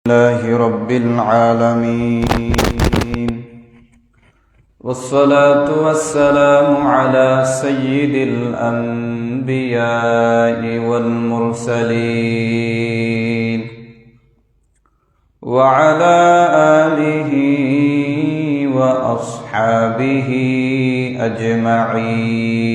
لله رب العالمين، والصلاة والسلام على سيد الأنبياء والمرسلين وعلى آله وأصحابه أجمعين.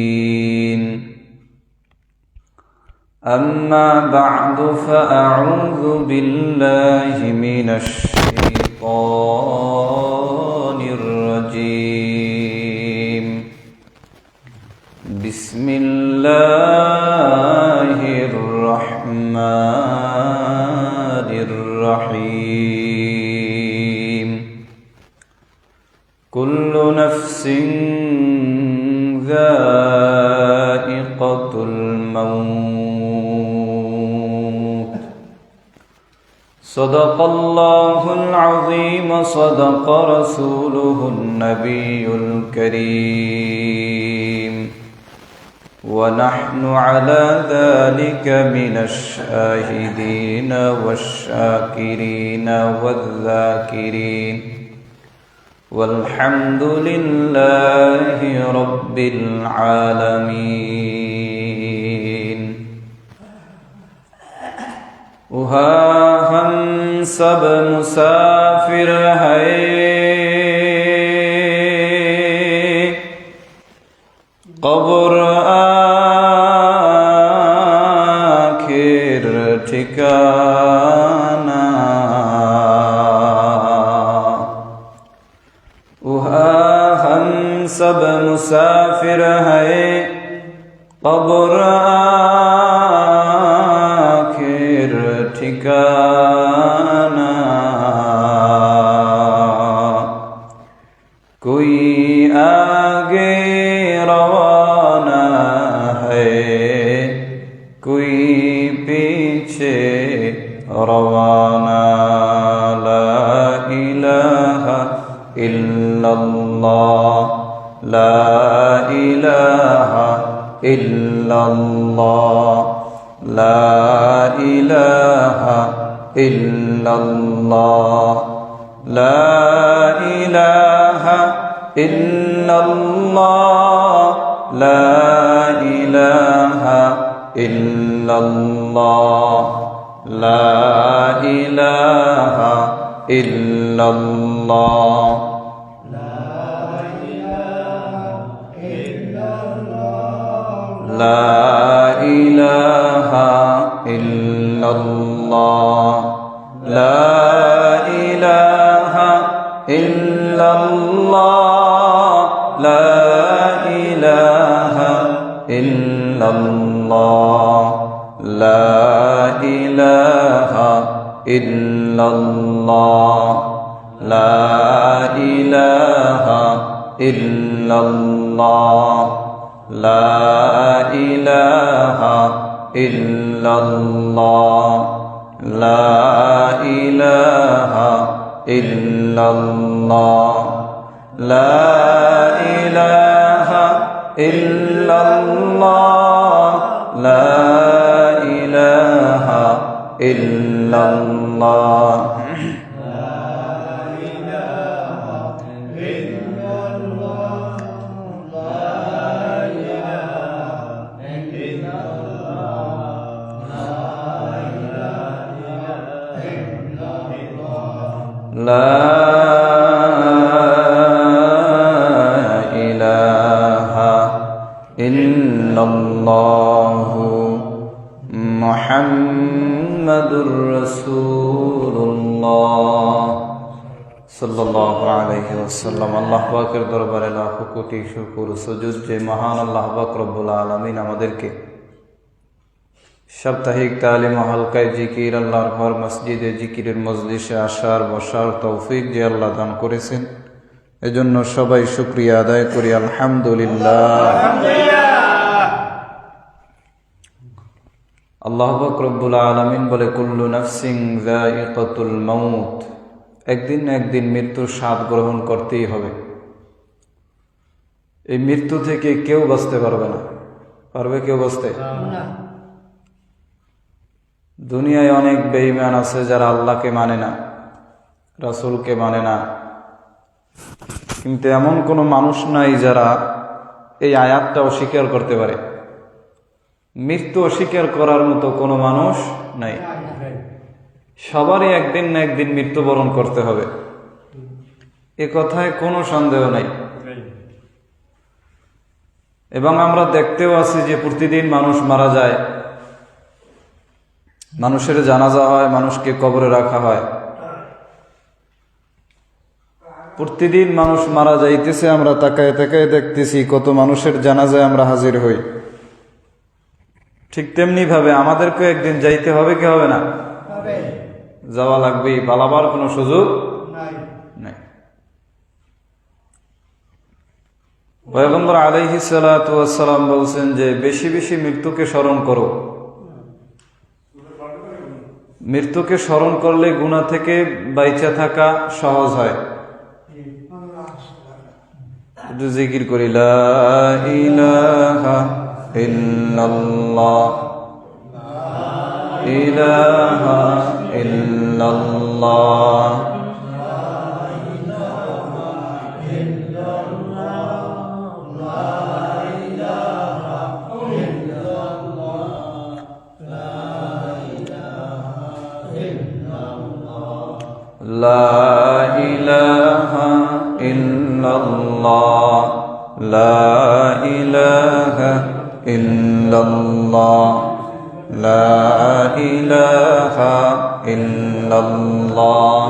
أما بعد فأعوذ بالله من الشيطان الرجيم. بسم الله الرحمن الرحيم. كل نفس ذائقة الموت. صدق الله العظيم، صدق رسوله النبي الكريم، ونحن على ذلك من الشاهدين والشاكرين والذاكرين، والحمد لله رب العالمين. हम सब मुसाफिर हैं, कब्र आखिर ठिकाना। हम सब मुसाफिर हैं, कब्र ठिकाना। कोई आगे रवाना है, कोई पीछे रवाना। ला इलाहा इल्लल्लाह, ला इलाहा इल्लल्लाह, ला इलाहा इल्लल्लाह, ला इलाहा इल्लल्लाह, ला इलाहा इल्लल्लाह, ला इलाहा इल्लल्लाह, ला इलाहा इल्लल्लाह, ला इलाहा इल्लल्लाह, ला इलाहा इल्लल्लाह, ला इलाहा इल्लल्लाह, ला इलाहा इल्लल्लाह, ला इलाहा इल्लल्लाह, ला इलाहा इल्लल्लाह, ला इलाहा इल्लल्लाह, ला इलाहा इल्लल्लाह। لا إله إلا الله محمد رسول الله صلى الله عليه وسلم। আল্লাহ পাকের দরবারে লাখো কোটি শুকর সুজুদ যে মহান আল্লাহ পাক রব্বুল আলামিন আমাদেরকে সাপ্তাহিক তালিম হালকায় জিকির, আল্লাহর ঘর মসজিদে জিকিরের মজলিসে আসার বসার তৌফিক যে আল্লাহ দান করেছেন, এজন্য সবাই শুকরিয়া আদায় করি আলহামদুলিল্লাহ। আল্লাহ পাক রব্বুল আলামিন বলে, কুল্লু নাফসিন যায়িকাতুল মাউত, একদিন না একদিন মৃত্যুর স্বাদ গ্রহণ করতেই হবে। এই মৃত্যু থেকে কেউ বাঁচতে পারবে না। পারবে কেউ বাঁচতে? দুনিয়ায় অনেক বেঈমান আছে যারা আল্লাহকে মানে না, রাসূলকে মানে না, কিন্তু এমন কোনো মানুষ নাই যারা এই আয়াতটা অস্বীকার করতে পারে। মৃত্যু অস্বীকার করার মতো কোনো মানুষ নাই। সবারই একদিন না একদিন মৃত্যুবরণ করতে হবে, এ কথায় কোনো সন্দেহ নাই। এবং আমরা দেখতেও আছি যে প্রতিদিন মানুষ মারা যায়, মানুষের জানাজা হয়, মানুষকে কবরে রাখা হয়। প্রতিদিন মানুষ মারা যাইতেছে, আমরা তাকায় তাকায় দেখতেছি কত মানুষের জানাজায় আমরা হাজির হই। ঠিক তেমনি ভাবে আমাদেরকে একদিন যাইতে হবে, কি হবে না? যাওয়া লাগবেই, পালাবার কোনো সুযোগ নাই। পয়গম্বর আলাইহিস সালাতু ওয়াস সালাম বলছেন যে বেশি বেশি মৃত্যুকে স্মরণ করো। মৃত্যুকে স্মরণ করলে গুনাহ থেকে বাইচা থাকা সহজ হয়। একটু জিকির করি, লা ইলাহা ইল্লাল্লাহ, ইলাহা ইল্লাল্লাহ, লা ইলাহা ইল্লাল্লাহ, লা ইলাহা ইল্লাল্লাহ, লা ইলাহা ইল্লাল্লাহ,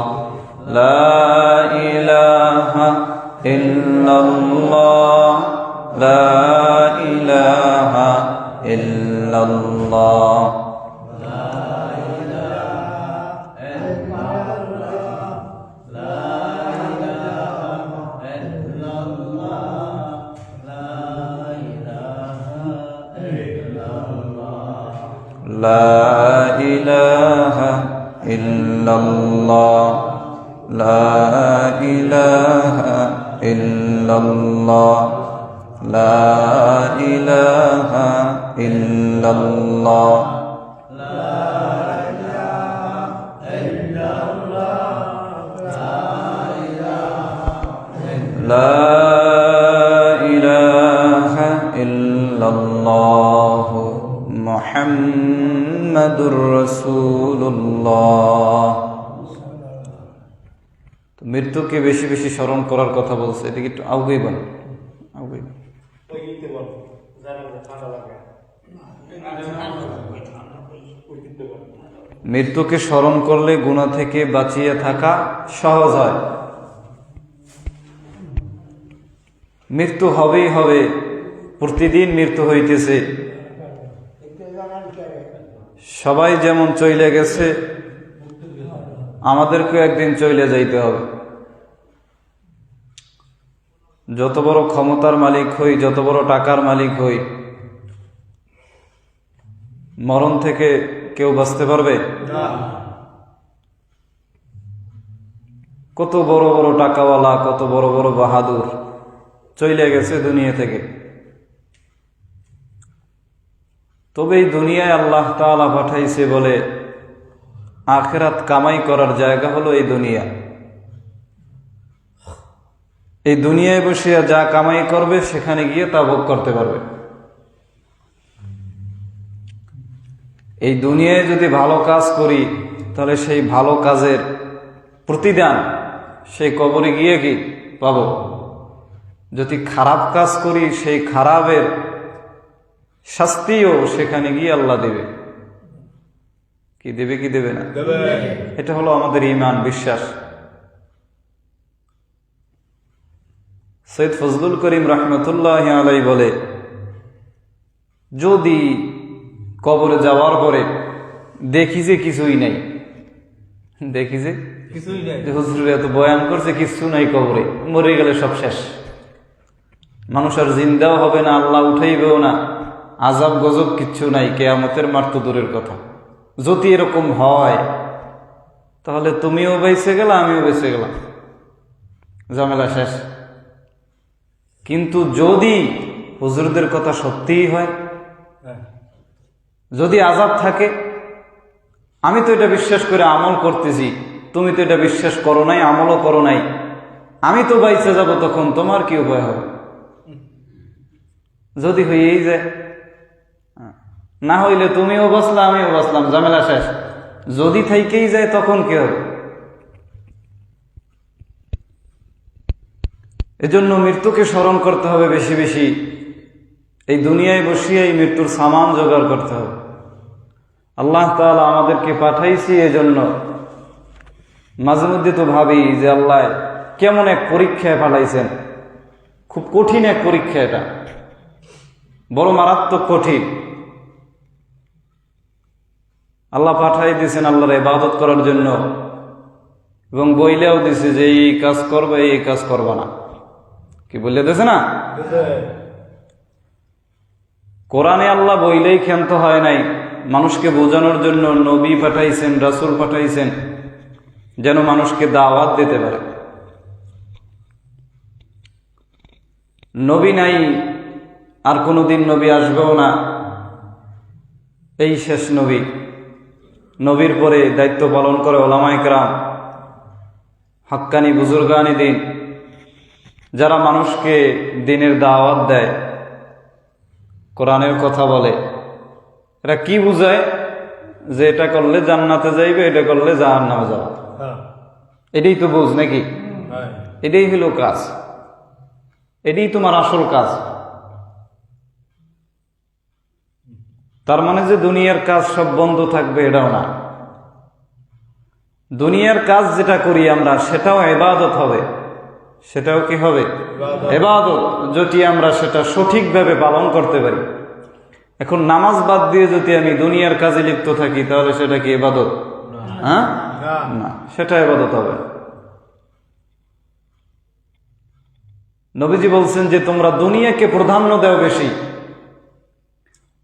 লা ইলাহা ইল্লাল্লাহ, লা ইলাহা ইল্লাল্লাহ। لا إله إلا الله، لا إله إلا الله، لا إله إلا الله، لا إله إلا الله মুহাম্মাদুর রাসূলুল্লাহ। তো মৃত্যুকে বেশি বেশি স্মরণ করার কথা বলছে, এটা কি একটু আউগেই বল, আউগেই মৃত্যুকে স্মরণ করলে গুনাহ থেকে বাঁচিয়ে থাকা সহজ হয়। মৃত্যু হবেই হবে, প্রতিদিন মৃত্যু হইতেছে। সবাই যেমন চলে গেছে, আমাদেরকে একদিন চলে যাইতে হবে। যত বড় ক্ষমতার মালিক হই, যত বড় টাকার মালিক হই, মরণ থেকে কেউ বাঁচতে পারবে? কত বড় বড় টাকাওয়ালা, কত বড় বড় বাহাদুর চলে গেছে দুনিয়া থেকে। তবে এই দুনিয়ায় আল্লাহ তাআলা পাঠাইছে বলে আখিরাত কামাই করার জায়গা হলো এই দুনিয়া। এই দুনিয়ায় বসে যা কামাই করবে সেখানে গিয়ে তা ভোগ করতে পারবে। এই দুনিয়ায় যদি ভালো কাজ করি তাহলে সেই ভালো কাজের প্রতিদান সেই কবরে গিয়ে কি পাবো। যদি খারাপ কাজ করি সেই খারাপের শাস্তিও সেখানে গিয়ে আল্লাহ দেবে। কি দেবে, কি দেবে না? এটা হলো আমাদের ঈমান, বিশ্বাস। সৈয়দ ফজলুল করিম রাহমাতুল্লাহি আলাইহি বলে, যদি কবরে যাওয়ার পরে দেখি যে কিছুই নাই, দেখি যে কিছুই নাই, হুজুর এত বয়ান করছে কিছু নাই, কবরে মরে গেলে সব শেষ, মানুষ আর জিন্দাও হবে না, আল্লাহ উঠাইবেও না, আযাব গজব কিচ্ছু নাই, কিয়ামতের মাঠ তো দূরের কথা। যদি এরকম হয় তাহলে তুমিও বেঁচে গেলা, আমিও বেঁচে গেলাম, ঝামেলা শেষ। কিন্তু যদি হুজুরদের কথা সত্যিই হয়, যদি আযাব থাকে, আমি তো এটা বিশ্বাস করে আমল করতেছি, তুমি তো এটা বিশ্বাস করো নাই, আমলও করো নাই, আমি তো বাইচে যাব, তখন তোমার কি উপায় হবে? যদি হয়েই যায়, না হইলে তুমিও বাঁচলা আমিও বাঁচলাম, ঝামেলা শেষ। যদি থাইকেই যায় তখন কি হবে? এজন্য মৃত্যুকে স্মরণ করতে হবে বেশি বেশি। এই দুনিয়ায় বসিয়ে এই মৃত্যুর সামান জোগাড় করতে হবে। আল্লাহ তাআলা আমাদেরকে পাঠাইছি এজন্য। মাঝে মধ্যে তো ভাবি যে আল্লাহ কেমন এক পরীক্ষায় পাঠাইছেন, খুব কঠিন এক পরীক্ষা, এটা বড় মারাত্মক কঠিন। আল্লাহ পাঠাই দিয়েছেন আল্লাহর ইবাদত করার জন্য, এবং বইলেও দিছে যে এই কাজ করবে এই কাজ করবা না, কি বললে দিয়েছে না? কোরআনে আল্লাহ বইলেই ক্ষান্ত হয় নাই, মানুষকে বোঝানোর জন্য নবী পাঠাইছেন, রাসূল পাঠাইছেন, যেন মানুষকে দাওয়াত দিতে পারে। নবী নাই, আর কোনোদিন নবী আসবেও না, এই শেষ নবী। নবীর পরে দায়িত্ব পালন করে ওলামায়ে কেরাম, হাক্কানি বুজুর্গানি দিন, যারা মানুষকে দিনের দাওয়াত দেয়, কোরআনের কথা বলে। এরা কি বুঝায়? যে এটা করলে জান্নাতে যাইবে, এটা করলে জাহান্নামে যাবে, এটাই তো বুঝ নাকি? এটাই হলো কাজ, এটাই তোমার আসল কাজ। তার মানে যে দুনিয়ার কাজ সব বন্ধ থাকবে এটাও না। দুনিয়ার কাজ যেটা করি আমরা সেটাও ইবাদত হবে, সেটাও কি হবে? ইবাদত, যদি আমরা সেটা সঠিকভাবে পালন করতে পারি। এখন নামাজ বাদ দিয়ে যদি আমি দুনিয়ার কাজে লিপ্ত থাকি, তাহলে সেটা কি ইবাদত? হ্যাঁ, না, সেটা ইবাদত হবে। নবীজি বলছেন যে তোমরা দুনিয়াকে প্রাধান্য দাও বেশি,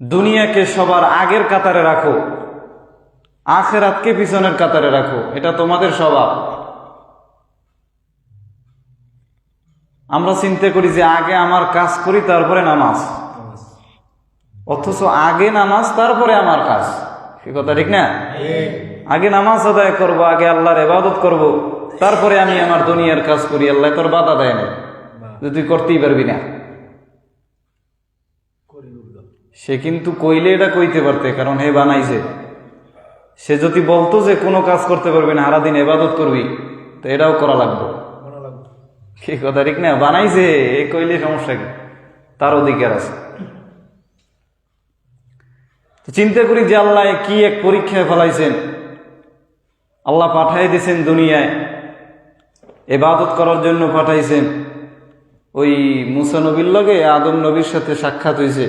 দুনিয়াকে সবার আগের কাতারে রাখো, আখিরাতকে পিছনের কাতারে রাখো, এটা তোমাদের স্বভাব। আমরা চিন্তা করি যে আগে আমার কাজ করি তারপরে নামাজ, অথচ আগে নামাজ তারপরে আমার কাজ। সে কথা ঠিক না? আগে নামাজ আদায় করব, আগে আল্লাহর ইবাদত করব, তারপরে আমি আমার দুনিয়ার কাজ করি। আল্লাহ তোর বাধা দেয় না যে তুই করতেই পারবি না। সে কিন্তু কইলে এটা কইতে পারতে, কারণ হে বানাইছে। সে যদি বলতো যে কোনো কাজ করতে পারবি না, সারাদিন ইবাদত করবি, তো এটাও করা লাগবে। কি কথা ঠিক না? বানাইছে, এ কইলে সমস্যা কি? তার অধিকার আছে। চিন্তা করি যে আল্লাহ কি এক পরীক্ষায় ফেলাইছেন। আল্লাহ পাঠাই দিয়েছেন দুনিয়ায়, ইবাদত করার জন্য পাঠাইছেন। ওই মুসা নবীর লগে আদম নবীর সাথে সাক্ষাৎ হয়েছে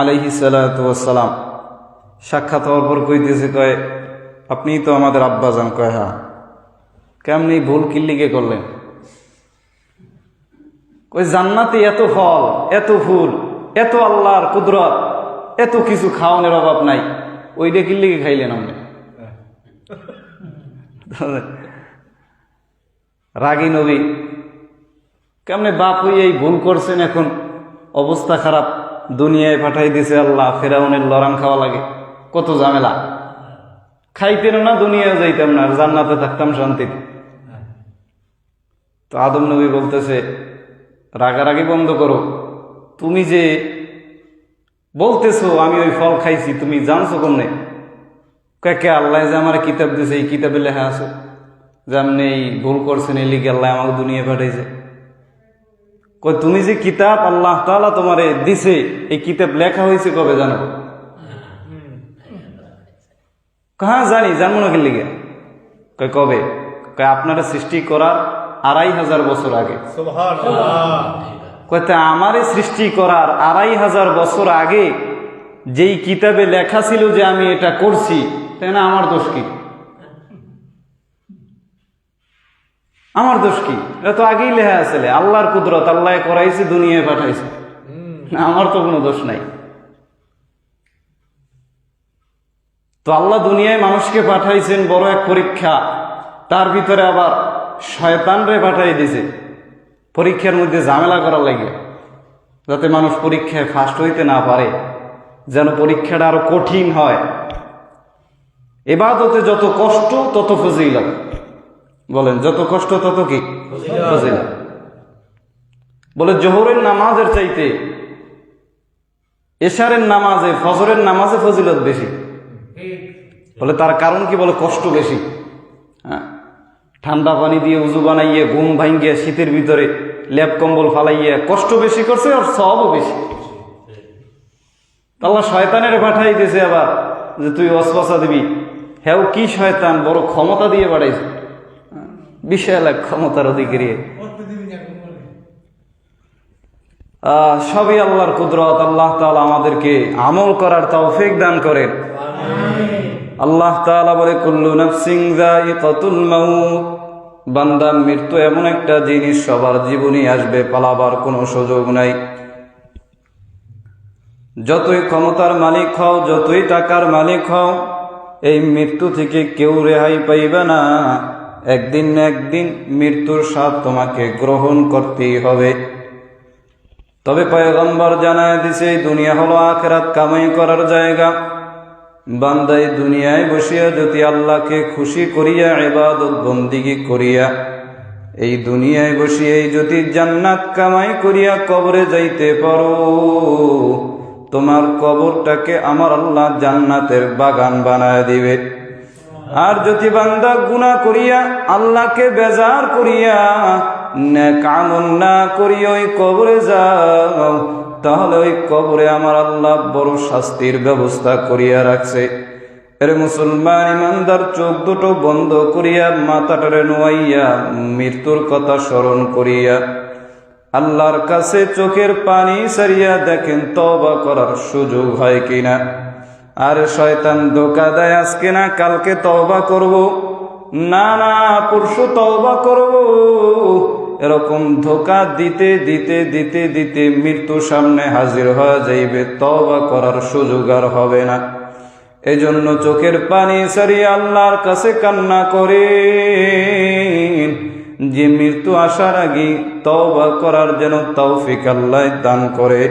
আলাইহিস সালাতু ওয়াস সালাম। সাক্ষাৎ হওয়ার পর কইতেছে, কয় আপনিই তো আমাদের আব্বাজান। কয় হ্যাঁ। কেমনি ভুল কিল্লিকে করলেন? কই জান্নাতে এত ফল, এত ফুল, এত আল্লাহর কুদরত, এত কিছু খাওয়ানোর অভাব নাই, ওইটা কিল্লিকে খাইলেন আপনি? রাগী নবী, কেমনে বাপ হইয়া এই ভুল করছেন, এখন অবস্থা খারাপ, দুনিয়ায় পাঠাই দিছে আল্লাহ, ফেরাউনের লড়ান খাওয়া লাগে, কত ঝামেলা, খাইতেন না, দুনিয়ায় যাইতাম না, জান্নাতে থাকতাম শান্তিতে। তো আদম নবী বলতেছে, রাগারাগি বন্ধ করো, তুমি যে বলতেছো আমি ওই ফল খাইছি, তুমি জানছো কমনে? কে? আল্লাহ যে আমার কিতাব দিছে, এই কিতাবে লেখা আছে যে আপনি এই ভুল করছেন, এই লিখে আল্লাহ আমাকে দুনিয়া পাঠাইছে। কই তুমি যে কিতাব আল্লাহ তাআলা তোমারে দিছে, এই কিতাব লেখা হয়েছে কবে জানো? হ্যাঁ জানি, জানবো না কি লিখে? কয় কবে? কয় আপনারা সৃষ্টি করার ২৫০০ বছর আগে। কয়টা আমারে সৃষ্টি করার ২৫০০ বছর আগে যেই কিতাবে লেখা ছিল যে আমি এটা করছি, তাই না? আমার দোষ কি? আমার দোষ কি? এটা তো আগেই লেখা আছে, আল্লাহর কুদরত, আল্লাহ করাইছে, দুনিয়ায় পাঠাইছে, আমার তো কোনো দোষ নাই। তো আল্লাহ দুনিয়ায় মানুষকে পাঠাইছেন বড় এক পরীক্ষা, তার ভিতরে আবার শয়তানরে পাঠাই দিছে পরীক্ষার মধ্যে ঝামেলা করার লাগে, যাতে মানুষ পরীক্ষায় ফার্স্ট হইতে না পারে, যেন পরীক্ষাটা আরো কঠিন হয়। ইবাদতে যত কষ্ট তত ফজিলত। বলেন, যত কষ্ট তত কি ফজিলত। বলে জোহরের নামাজের চাইতে এশারের নামাজে, ফজরের নামাজে ফজিলত বেশি। বলে তার কারণ কি? বলে কষ্ট বেশি। হ্যাঁ, ঠান্ডা পানি দিয়ে উজু বানাইয়ে, ঘুম ভাঙ্গিয়ে, শীতের ভিতরে লেপ কম্বল ফালাইয়ে কষ্ট বেশি করছে, আর সবও বেশি। আল্লাহ শয়তানের পাঠাই দিয়েছে আবার যে তুই ওয়াসওয়াসা দিবি। হ্যাঁ, কি শয়তান বড় ক্ষমতা দিয়ে বাড়াইছে, বিশাল এক ক্ষমতার অধিকারী। সবই আল্লাহর কুদরত। আল্লাহ তাআলা আমাদেরকে আমল করার তৌফিক দান করেন। আল্লাহ তাআলা বলে, কুল্লু নাফসিন যায়িকাতুল মাউত। বান্দা, মৃত্যু এমন একটা জিনিস সবার জীবনে আসবে, পালাবার কোনো সুযোগ নাই। যতই ক্ষমতার মালিক হও, যতই টাকার মালিক হও, এই মৃত্যু থেকে কেউ রেহাই পাইবে না। একদিন না একদিন মৃত্যুর স্বাদ তোমাকে গ্রহণ করতেই হবে। তবে পয়গম্বর জানায় দিছে, এই দুনিয়া হলো আখিরাত কামাই করার জায়গা। বান্দাই দুনিয়ায় বসিয়া যদি আল্লাহকে খুশি করিয়া ইবাদত বন্দিগি করিয়া, এই দুনিয়ায় বসিয়াই যদি জান্নাত কামাই করিয়া কবরে যাইতে পারো, তোমার কবরটাকে আমার আল্লাহ জান্নাতের বাগান বানায় দিবে। আর যদি বান্দা গুনাহ করিয়া, আল্লাহকে বেজার করিয়া, নেক আমল না করিয়া ওই কবরে যাও, তাহলে ওই কবরে আমার আল্লাহ বড় শাস্তির ব্যবস্থা করিয়া রাখছে। এর মুসলমান ইমানদার, চোখ দুটো বন্ধ করিয়া, মাথাটারে নোয়াইয়া, মৃত্যুর কথা স্মরণ করিয়া আল্লাহর কাছে চোখের পানি সারিয়া দেখেন তওবা করার সুযোগ হয় কিনা। আর শয়তান ধোঁকা দেয়, আজকে না কালকে তওবা করব, না না পরশু তওবা করব। এরকম ধোঁকা দিতে দিতে দিতে দিতে মৃত্যু সামনে হাজির হয়ে যাইবে, তওবা করার সুযোগ আর হবে না। এজন্য চোখের পানি সারিয়া আল্লাহর কাছে কান্না করে, যে মৃত্যু আসার আগে তওবা করার যেন তৌফিক আল্লাহ দান করে।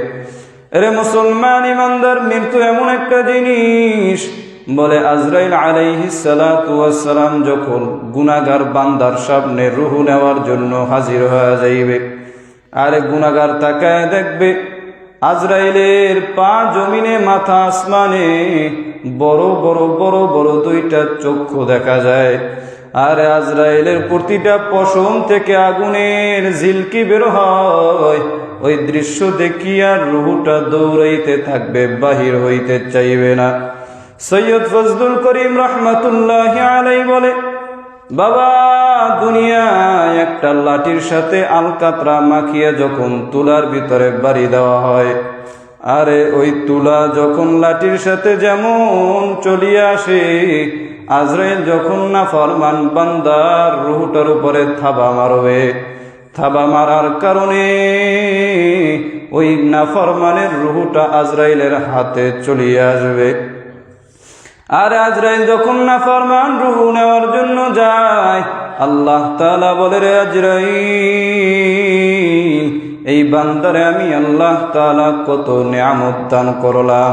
এরে মুসলমান ইমানদার, মৃত্যু এমন একটা জিনিস, বলে আজরাইল আলাইহিস সালাতু ওয়াস সালাম যখন গুনাহগার বান্দার সামনে রূহ নেওয়ার জন্য হাজির হয়ে যাইবে, আর গুনাহগার তাকায় দেখবে আজরাইলের পা জমিনে, মাথা আসমানে, বড় বড় বড় বড় দুইটা চক্ষু দেখা যায়। আর আজরাইলের প্রতিটা পশম থেকে আগুনের ঝিলকি বের হয়। ওই দৃশ্য দেখিয়া রূহটা দৌড়াইতে থাকবে, বাহির হইতে চাইবে না। সৈয়দ ফজলুল করিম রহমাতুল্লাহি আলাইহি বলে, বাবা, দুনিয়ায় একটা লাঠির সাথে আলকাতরা মাখিয়া যখন তুলার ভিতরে বাড়ি দেওয়া হয়, আরে ওই তুলা যখন লাঠির সাথে যেমন চলিয়া আসে, আজরাইল যখন নাফরমান বান্দার রূহটার উপরে থাবা মারবে, থাবা মারার কারণে ওই নাফরমানের রূহটা আজরাইলের হাতে চলিয়ে আসবে। আর আজরাইল যখন নাফরমান রূহ নেওয়ার জন্য যায়, আল্লাহ তাআলা বলে, রে আজরাইল, এই বান্দারে আমি আল্লাহ তাআলা কত নিয়ামত দান করলাম।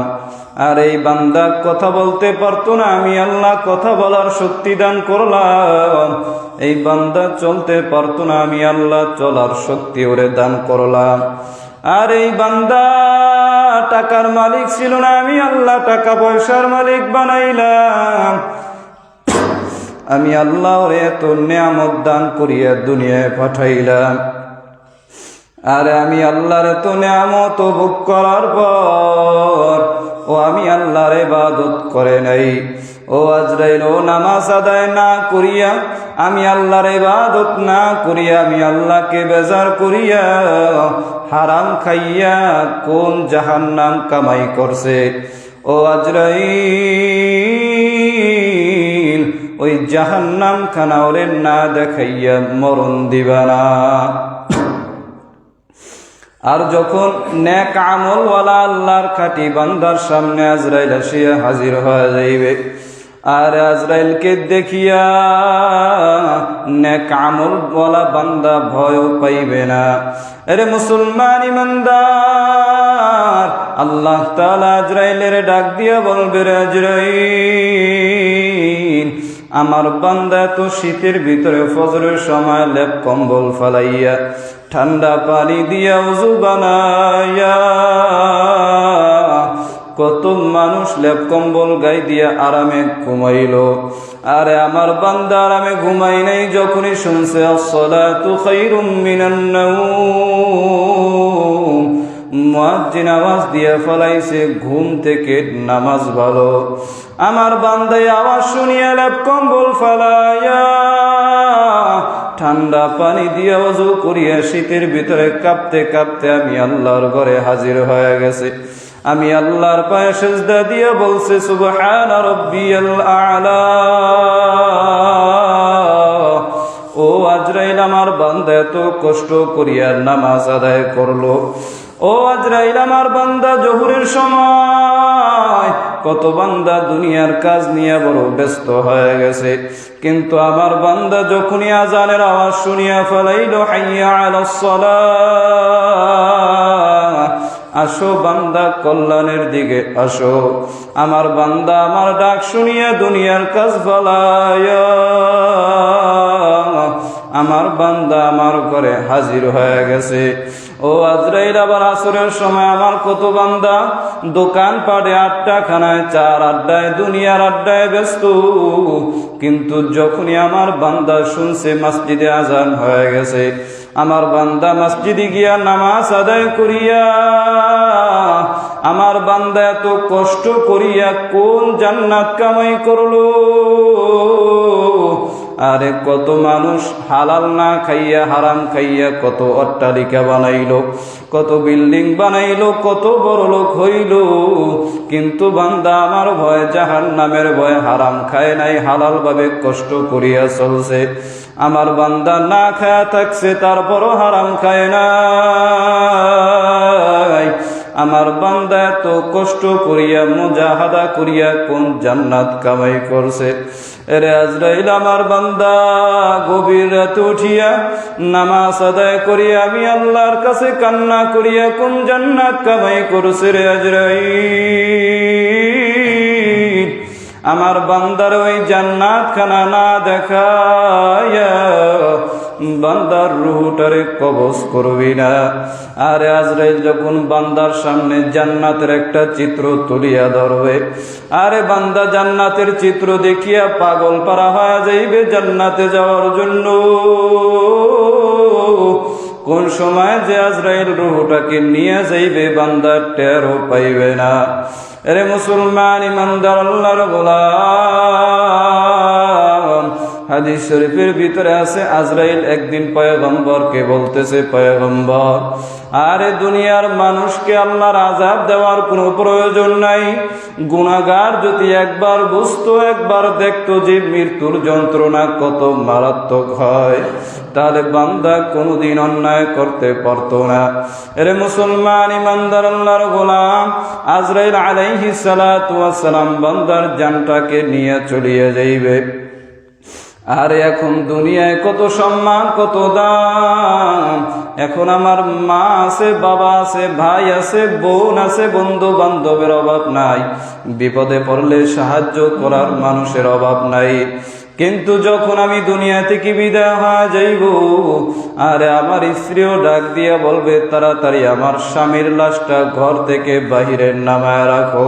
আর এই বান্দা কথা বলতে পারতো না, আমি আল্লাহ কথা বলার শক্তি দান করলাম। এই বান্দা চলতে পারতো না, আমি আল্লাহ চলার শক্তি ওরে দান করলাম। আর এই বান্দা টাকার মালিক ছিল না, আমি আল্লাহ টাকা পয়সার মালিক বানাইলাম। আমি আল্লাহ ওরে এত নিয়ামত দান করিয়া দুনিয়ায় পাঠাইলাম। আর আমি আল্লাহর এত নিয়ামত ভোগ করার পর ও আমি আল্লাহর ইবাদত করে নাই। ও আজরাইল, ও নামাজ আদায় না করিয়া, আমি আল্লাহর ইবাদত না করিয়া, আমি আল্লাহকে বেজার করিয়া হারাম খাইয়া কোন জাহান্নাম কামাই করছে। ও আজরাইল, ওই জাহান্নাম খানা ওরে না দেখাইয়া মরণ দিবা না। আর যখন নেক আমলওয়ালা আল্লাহর খাঁটি বান্দার সামনে আজরাইল আসিয়া হাজির হয়ে যাইবে, আর আজরাইলকে দেখিয়া নেক আমলওয়ালা বান্দা ভয় পাইবে না। আরে মুসলমান ইমানদার, আল্লাহ তাআলা আজরাইলের ডাক দিয়া বলবে, রে আজরাইল, আমার বান্দা তো শীতের ভিতরে ফজরের সময় লেপ কম্বল ফালাইয়া ঠান্ডা পানি দিয়া ওযু বানাইয়া, কত মানুষ লেপ কম্বল গায়ে দিয়া আরামে ঘুমাইল। আরে আমার বান্দা আরামে ঘুমাই নাই, যখনই শুনছে আসসালাতু খায়রুম মিনান নাওম, মুয়াজ্জিন আওয়াজ দিয়া ফলাইছে ঘুম থেকে নামাজ ভালো। আমার বান্দায় আওয়াজ শুনিয়া লেপ কম্বল ফালাইয়া ঠান্ডা পানি দিয়া ওযু করিয়া শীতের ভিতরে কাঁপতে কাঁপতে আমি আল্লাহর ঘরে হাজির হয়ে গেছে। আমি আল্লাহর পায়ে সিজদা দিয়া বলছে সুবহানা রাব্বিয়াল আ'লা। ও আজরাইল, আমার বান্দা এত কষ্ট করিয়া নামাজ আদায় করলো। ও আজরাইল, আমার বান্দা জোহরের সময় কত বান্দা দুনিয়ার কাজ নিয়ে বড় ব্যস্ত হয়ে গেছে, কিন্তু আমার বান্দা যখনই আজানের আওয়াজ শুনিয়া ফেলাইল হাইয়া আলাস সালাহ, আসো বান্দা কল্যাণের দিকে আসো। আমার বান্দা আমার ডাক শুনিয়া দুনিয়ার কাজ ফেলাইয়া আমার বান্দা আমার ঘরে হাজির হয়ে গেছে। ও আজরাইল, আবার আসরের সময় আমার কত বান্দা দোকান পাটে আড্ডাখানায় চার আড্ডায় দুনিয়ার আড্ডায় ব্যস্ত, কিন্তু যখনই আমার বান্দা শুনছে মসজিদে আজান হয়ে গেছে, আমার বান্দা মসজিদে গিয়া নামাজ আদায় করিয়া আমার বান্দা এত কষ্ট করিয়া কোন জান্নাত কামাই করলো। আরে কত মানুষ হালাল না খাইয়া হারাম খাইয়া কত অট্টালিকা বানাইলো, কত বিল্ডিং বানাইলো, কত বড় লোক হইল, কিন্তু বান্দা আমার ভয় জাহান্নামের ভয় হারাম খায় নাই, হালাল ভাবে কষ্ট করিয়া চলছে। আমার বান্দা না খায়া থাকছে, তারপরও হারাম খায় নাই। আমার বান্দা এত কষ্ট করিয়া মুজাহাদা করিয়া কোন জান্নাত কামাই করছে। এরে আজরাইল, আমার বান্দা গভীর রাতে উঠিয়া নামাজ আদায় করিয়া আমি আল্লাহর কাছে কান্না করিয়া কোন জান্নাত কামাই করছে রে আজরাইল। আমার বান্দার ওই জান্নাত খানা না দেখায়া বান্দার রুহটারে কবজ করবি না। আরে আজরাইল যখন বান্দার সামনে জান্নাতের একটা চিত্র তুলিয়া ধরবে, আরে বান্দা জান্নাতের চিত্র দেখিয়া পাগল পারা হয়ে যাইবে জান্নাতে যাওয়ার জন্য। কোন সময় যে আজরাইল রুহটাকে নিয়ে যাইবে বান্দা টেরও পাইবে না। এরে মুসলমান ইমানদার আল্লাহর গোলাম, হাদিস শরীফের ভিতরে আছে আজরাইল একদিন পয়গম্বরকে বলতেছে, পয়গম্বর, আরে দুনিয়ার মানুষকে আল্লাহর আযাব দেওয়ার কোনো প্রয়োজন নাই। গুনাহগার যদি একবার বুঝতো, একবার দেখতো যে মৃত্যুর যন্ত্রণা কত মারাত্মক হয়, তাহলে বান্দা কোনোদিন অন্যায় করতে পারতো না। এরে মুসলমান ইমানদার আল্লাহর গোলাম, আজরাইল আলাইহিস সালাতু ওয়াস সালাম বান্দার জানটাকে নিয়ে চলিয়ে যাইবে। আর এখন দুনিয়ায় কত সম্মান, কত দাম। এখন আমার মা আছে, বাবা আছে, ভাই আছে, বোন আছে, বন্ধু বান্ধবের অভাব নাই, বিপদে পড়লে সাহায্য করার মানুষের অভাব নাই। কিন্তু যখন আমি দুনিয়া থেকে বিদায় হয়ে যাইব, আরে আমার স্ত্রীও ডাক দিয়া বলবে, তাড়াতাড়ি আমার স্বামীর লাশটা ঘর থেকে বাহিরে নামায় রাখো।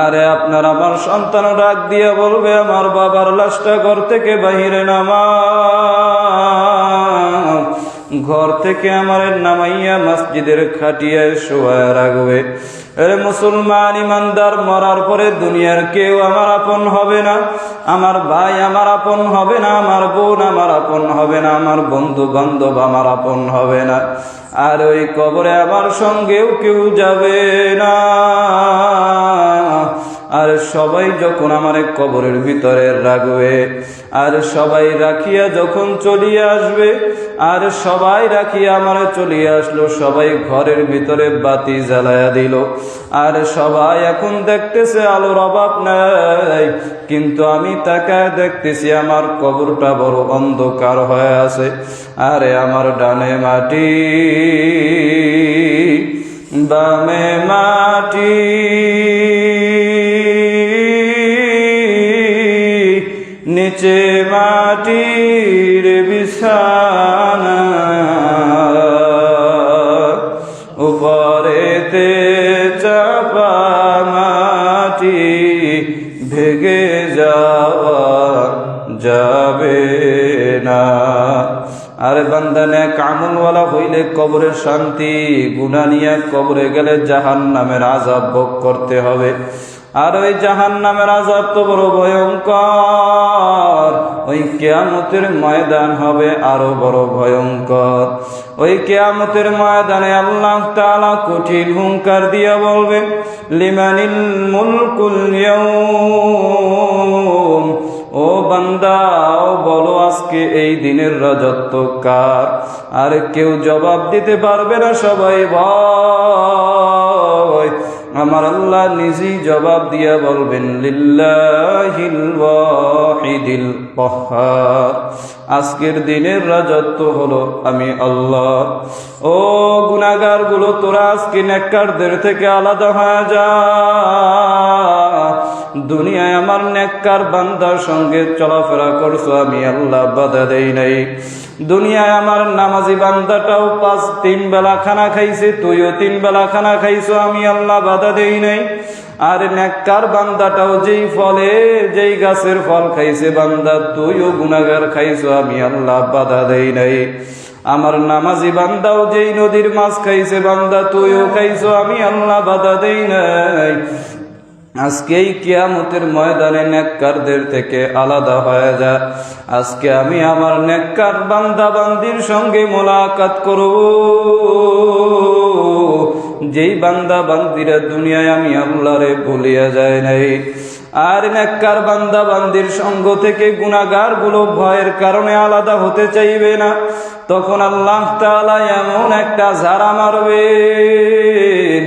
আরে আপনার আমার সন্তানও ডাক দিয়া বলবে, আমার বাবার লাশটা ঘর থেকে বাহিরে নামাও। ঘর থেকে আমার নামাইয়া মসজিদের খাটিয়ায় শোয়া রাখবে। আরে মুসলমান ইমানদার, মরার পরে দুনিয়ার কেউ আমার আপন হবে না। আমার ভাই আমার আপন হবে না, আমার বোন আমার আপন হবে না, আমার বন্ধু বান্ধব আমার আপন হবে না। আর ওই কবরে আমার সঙ্গেও কেউ যাবে না। আর সবাই যখন আমার কবরের ভিতরে রাখবে, আর সবাই রাখিয়া যখন চলিয়ে আসবে, আর সবাই রাখিয়া আমার চলিয়ে আসলো, সবাই ঘরের ভিতরে বাতি জ্বালায়া দিল, আর সবাই এখন দেখতেছে আলোর অভাব নাই, কিন্তু আমি তাকায় দেখতেছি আমার কবরটা বড় অন্ধকার হয়ে আছে। আরে আমার ডানে মাটি, বামে মাটি, নিচে মাটির বিছানা, উপরেতে চাপা মাটি, ভেগে যাওয়া যাবে না। আরে বান্দা নেক আমলওয়ালা হইলে কবরের শান্তি, গুনাহ নিয়ে কবরে গেলে জাহান্নামের আযাব ভোগ করতে হবে। আর ওই জাহান্নামের আযাব তো বড় ভয়ঙ্কর। ওই কিয়ামতের ময়দান হবে আরো বড় ভয়ঙ্কর। ওই কিয়ামতের ময়দানে আল্লাহ তাআলা কঠিন হুঙ্কার দিয়া বলবে, লিমানিল মুলকুল ইয়াউম, ও বান্দা ও বলো আজকে এই দিনের রাজত্ব কার? আর কেউ জবাব দিতে পারবে না, সবাই ভয়। আমার আল্লাহ নিজেই জবাব দিয়া বলবেন, লিল্লাহিল ওয়াহিদিল কাহ্হার, আজকের দিনের রাজত্ব হলো আমি আল্লাহ। ও গুনাহগার গুলো, তোরা আজকে নেককারদের থেকে আলাদা হয়ে যা। দুনিয়ায় আমার নেককার বান্দার সঙ্গে চলাফেরা করছো, আমি আল্লাহ বাধা দেই নাই। দুনিয়ায় আমার নামাজি বান্দাটাও 3 বেলা খানা খাইছে, তুইও 3 বেলা খানা খাইছো, আমি আল্লাহ বাধা দেই নাই। আর নেককার বান্দাটাও যেই গাছের ফল খাইছে বান্দা, তুইও গুনাহগার খাইছো, আমি আল্লাহ বাধা দেই নাই। আমার নামাজি বান্দাও যেই নদীর মাছ খাইছে বান্দা, তুইও খাইছো, আমি আল্লাহ বাধা দেই নাই। আজকে এই কিয়ামতের ময়দানে নেককারদের থেকে আলাদা হয়ে যা। আজকে আমি আমার নেককার বান্দা বান্দির সঙ্গে মোলাকাত করব, যেই বান্দা বান্দিরা দুনিয়ায় আমি আল্লাহরে ভুলিয়া যায় নাই। আর নেককার বান্দা বান্দির সঙ্গ থেকে গুনাহগার গুলো ভয়ের কারণে আলাদা হতে চাইবে না। তখন আল্লাহ তাআলা এমন একটা ঝাড়া মারবেন,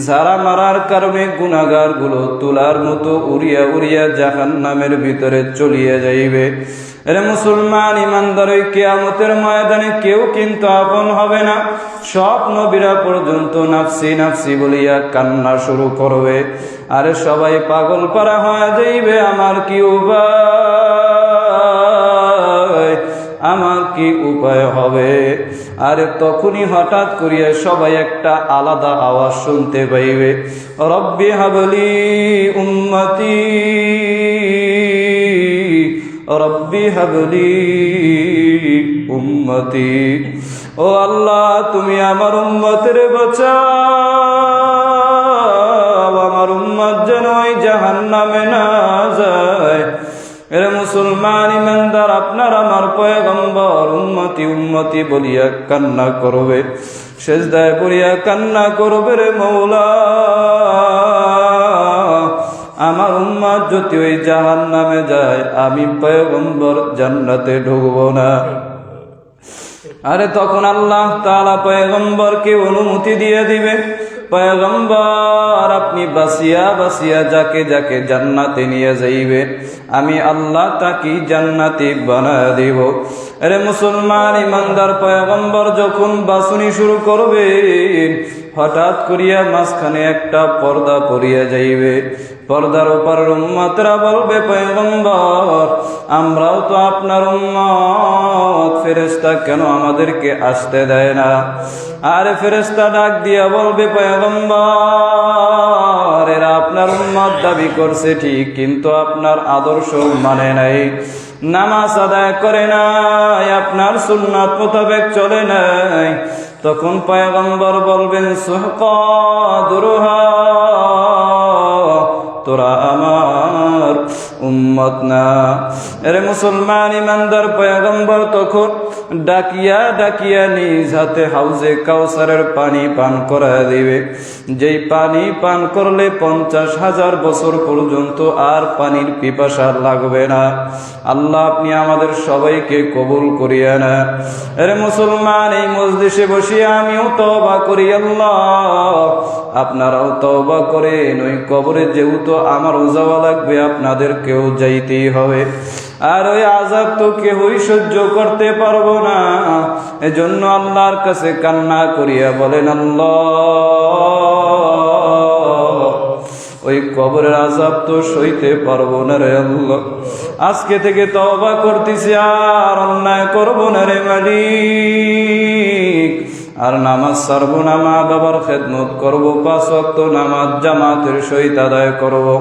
ঝাড়া মারার কারণে গুনাহগার গুলো তুলার মতো উড়িয়া উড়িয়া জাহান্নামের ভিতরে চলিয়া যাইবে। এরে মুসলমান ইমানদার, ওই কিয়ামতের ময়দানে কেউ কিন্তু আপন হবে না। সব নবীরা পর্যন্ত নাফসি নাফসি বলিয়া কান্না শুরু করবে। আরে সবাই পাগল পারা হয়ে যাইবে, আমার কি উপায়, আমার কি উপায় হবে? আরে তখনই হঠাৎ করিয়া সবাই একটা আলাদা আওয়াজ শুনতে পাইবে, রব্বি হাবলি উম্মতি, রব্বি হাবলি উম্মতি। ও আল্লাহ, তুমি আমার উম্মতের বাঁচাও, আমার উম্মত যেন ওই জাহান্নামে না যায়। এরে মুসলমান ইমানদার, আপনার আমার পয়গম্বর উম্মতি উম্মতি বলিয়া কান্না করবে, সেজদায় পড়িয়া কান্না করবে, রে মওলা আমার উম্মত যদি ওই জাহান্নামে যায়, আমি পয়গম্বর জান্নাতে ঢুকবো না। আরে তখন আল্লাহ তাআলা পয়গম্বরকে অনুমতি দিয়ে দিবে, পয়গম্বর আপনি বাসিয়া বাসিয়া যাকে যাকে জান্নাতে নিয়ে যাইবে, আমি আল্লাহ তাকে জান্নাতি বানায় দিব। আরে মুসলমান ইমানদার, পয়গম্বর যখন বাসুনি শুরু করবে, হঠাৎ করিয়া মাঝখানে একটা পর্দা পড়িয়া যাইবে। পর্দার উপর উম্মতরা বলবে, পয়গম্বর আমরাও তো আপনার উম্মত, ফেরেশতা কেন আমাদেরকে আসতে দেয় না? আরে ফেরেশতা ডাক দিয়া বলবে, পয়গম্বর এরা আপনার উম্মত দাবি করছে ঠিক, কিন্তু আপনার আদর্শ মানে নাই, নামাজ আদায় করে নাই, আপনার সুন্নাত মোতাবেক চলে নাই। তখন পয়গম্বর বলবেন, সুহকাদুরহা, তোরা আমার উম্মত না। এরে মুসলমান ইমানদার, পয়গম্বর তখন ডাকিয়া ডাকিয়া নিজ হাতে হাউজে কাউসারের পানি পান করায় দিবে, যেই পানি পান করলে 50,000 বছর পর্যন্ত আর পানির পিপাসা লাগবে না। আল্লাহ আপনি আমাদের সবাইকে কবুল করিয়া না। এরে মুসলমান, এই মজলিসে বসিয়া আমিও তওবা করি, আল্লাহ আপনারাও তওবা করেন। ওই কবরে যেহেতু আমারও যাওয়া লাগবে, আপনাদেরকেও যাইতেই হবে। আর ওই আযাব তো কেউই সহ্য করতে পারবো না। এজন্য আল্লাহর কাছে কান্না করিয়া বলেন, আল্লাহ ওই কবরের আযাব তো সইতে পারবো না রে আল্লাহ। আজকে থেকে তওবা করতেছি, আর অন্যায় করবো না রে মালিক। আর নামাজ ছাড়বো না, মা বাবার খেদমত করবো, 5 ওয়াক্ত নামাজ জামাতের সহিত আদায় করবো,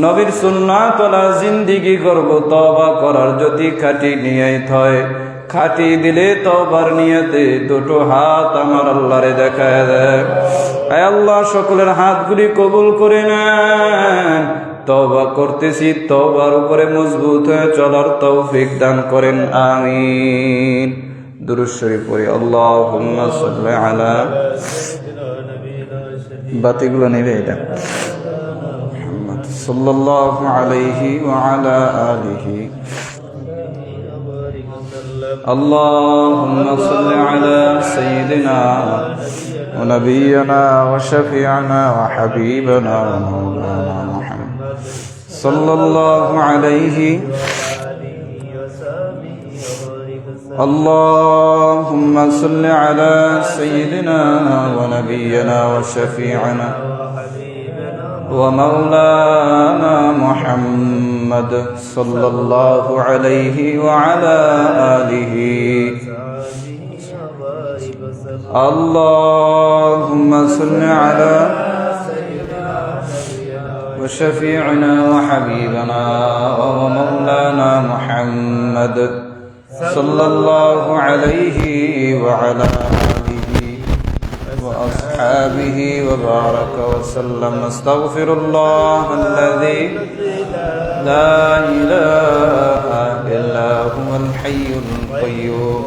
নবীর সুন্নাত ওয়ালা জিন্দেগি করবো। তওবা করার যদি খাঁটি নিয়ত হয়, খাঁটি দিলে তওবার নিয়তে দুটো হাত আমার আল্লাহরে দেখায় দেয়। আয় আল্লাহ, সকলের হাতগুলি কবুল করে নেন। তওবা করতেছি, তওবার উপরে মজবুত হয়ে চলার তৌফিক দান করেন, আমিন। দুরূদ শরীফ পড়ি। আল্লাহুম্মা সাল্লি আলা, বাতিগুলো নেবে এটা, মুহাম্মদ সাল্লাল্লাহু আলাইহি ওয়া আলা আলিহি। اللهم صل على سيدنا ونبينا وشفيعنا وحبيبنا ومولانا محمد صلى الله عليه. اللهم صل على سيدنا ونبينا وشفيعنا ومولانا محمد صلى الله عليه وعلى آله. اللهم صل على وشفيعنا وحبيبنا ومولانا محمد صلى الله عليه وعلى آله وأصحابه وبارك وسلم. استغفر الله الذي لا إله إلا هو الحي القيوم.